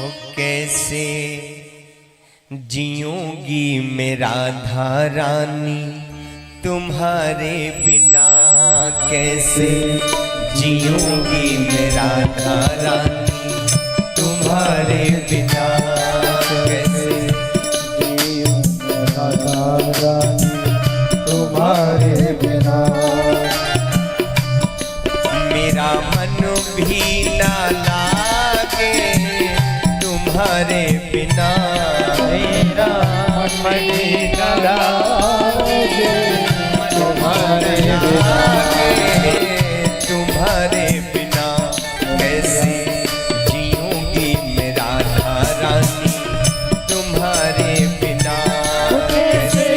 कैसे जीऊंगी मैं राधा रानी तुम्हारे बिना, कैसे जीऊंगी मैं राधा रानी तुम्हारे बिना, कैसे जीऊंगी राधा रानी तुम्हारे बिना। मेरा मन भी ना लागे तुम्हारे बिना, मेरा मन ना लागे तुम्हारे बिना, तुम्हारे बिना कैसे जीऊंगी मैं राधा रानी तुम्हारे बिना, कैसे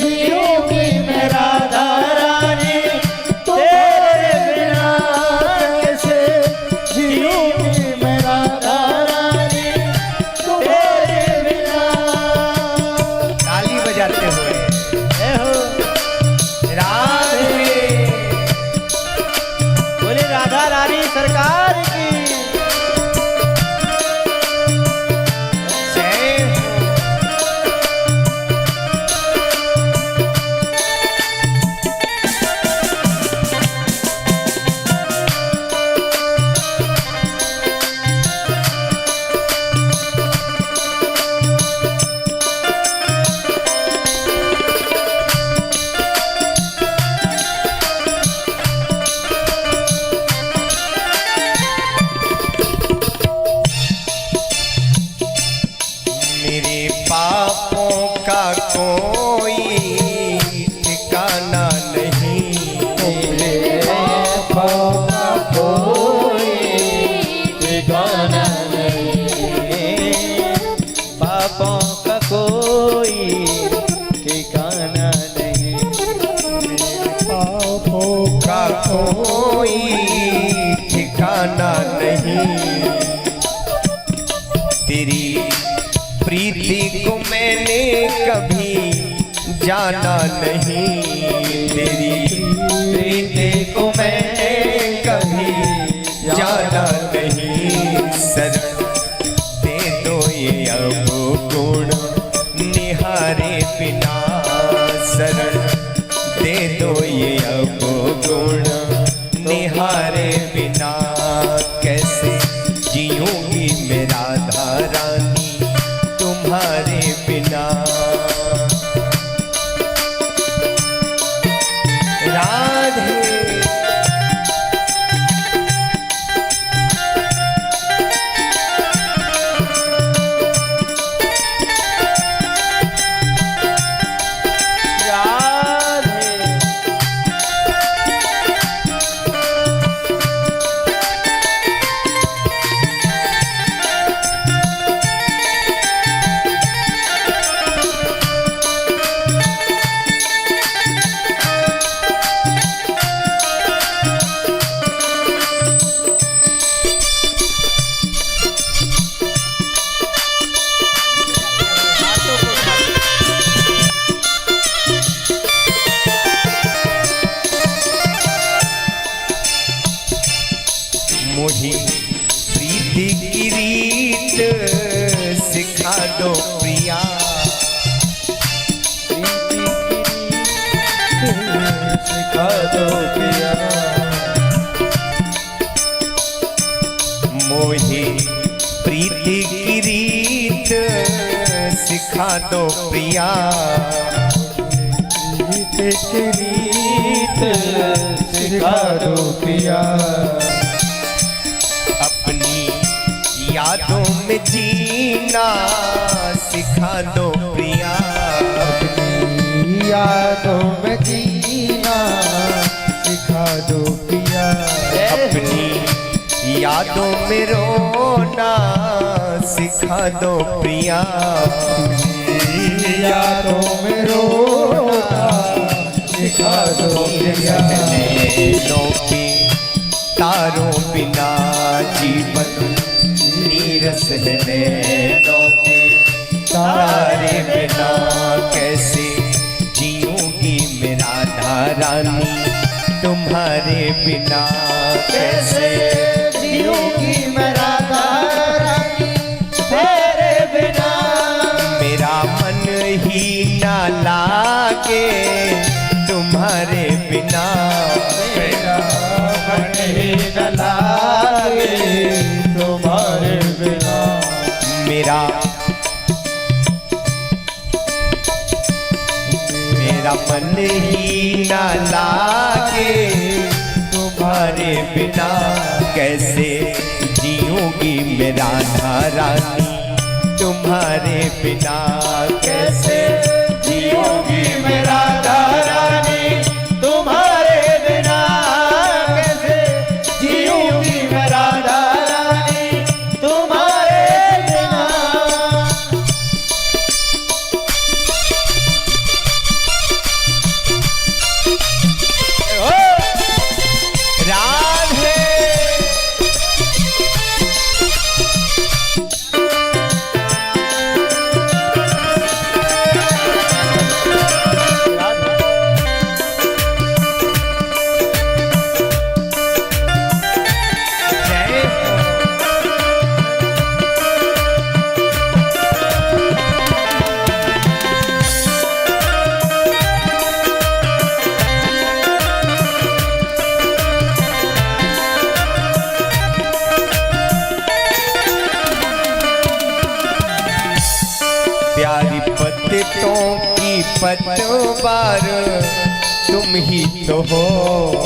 जीऊंगी मैं राधा रानी तेरे बिना, कैसे जीऊंगी मैं राधा रानी तेरे बिना। ताली बजाते हुए राधा रानी सरकार की जय हो। मेरे पापों का कोई ठिकाना नहीं, मेरे पापों का कोई ठिकाना नहीं, पापों का कोई ठिकाना नहीं, पापों का कोई ठिकाना नहीं। तेरी प्रीति को मैंने कभी जाना नहीं, तेरी प्रीति को मैंने कभी जाना नहीं। शरण दे दो ये अब गुण निहारे बिना, शरण दे दो ये अब गुण निहारे बिना, कैसे जीऊंगी मैं राधा रानी तुम्हारे बिना। राधे मोही प्रीति की रीत सिखा दो प्रिया, सिखा दो प्रिया, मोही प्रीति की रीत सिखा दो प्रिया, प्रीति की रीत सिखा दो प्रिया। अपनी यादों में जीना सिखा दो प्रिया, अपनी यादों में जीना सिखा दो प्रिया, अपनी यादों में रोना सिखा दो प्रिया, यादों में रोना सिखा दो प्रिया। नैनों के तारों बिना जीवन नीरस है, नैनों के तारे बिना कैसे जीऊंगी मैं राधा रानी तुम्हारे बिना, कैसे जीऊंगी मैं राधा रानी लागे तुम्हारे बिना, मेरा मन ही न लागे तुम्हारे बिना। मेरा मन ही न लागे तुम्हारे बिना, कैसे जीऊंगी मैं राधा रानी तुम्हारे बिना, कैसे जीऊंगी मैं राधा रानी तुम्हारे बिना, कैसे जीऊंगी मैं राधा रानी तुम्हारे बिना। राधे प्यारी पत्तों की पतवार तुम ही तो हो,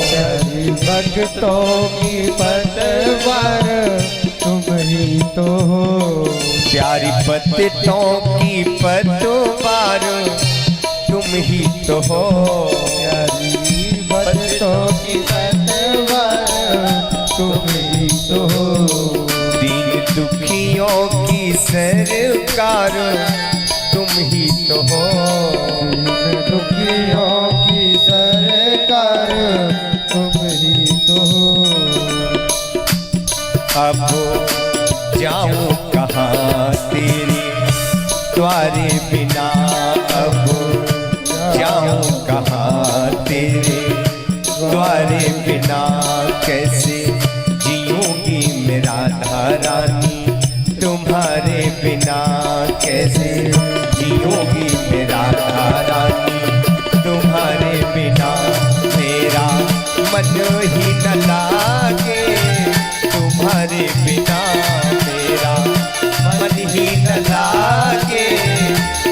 प्यारी भक्तों की पतवार तुम ही तो हो, प्यारी पत्तों की पतवार तुम ही तो हो, प्यारी भक्तों की पतवार तुम ही तो हो, दीन दुखियों की सरकार तुम ही तो हो, दुखियों की सरकार तुम ही तो हो। अब जाऊं कहाँ तेरे द्वारे बिना, अब जाऊं कहाँ तेरे द्वारे बिना, कैसे जीऊंगी मैं राधा रानी तुम्हारे बिना, कैसे जीऊंगी मैं राधा रानी तुम्हारे बिना। मेरा मन ही न लागे तुम्हारे बिना, मेरा मन ही न लागे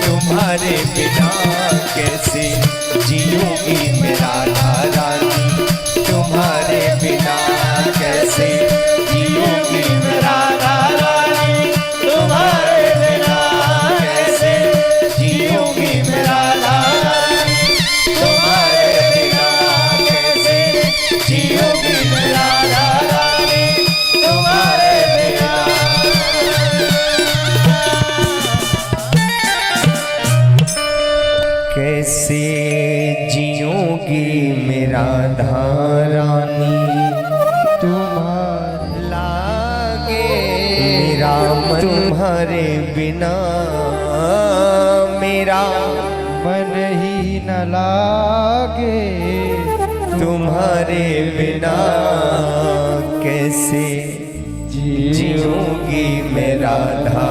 तुम्हारे बिना, कैसे जीऊंगी मैं राधा रानी तुम्हारे बिना, कैसे जीऊंगी मैं राधा रानी तुम्हारे बिना, कैसे जीऊंगी मैं राधा रानी तुम्हारे बिना, कैसे जीऊंगी मैं राधा रानी तुम्हारे बिना। कैसे जीऊंगी मैं राधा रानी तुम्हारे लागे मेरा मन तुम्हारे बिना, मेरा मन ही न लागे तुम्हारे बिना, कैसे जीऊंगी मैं राधा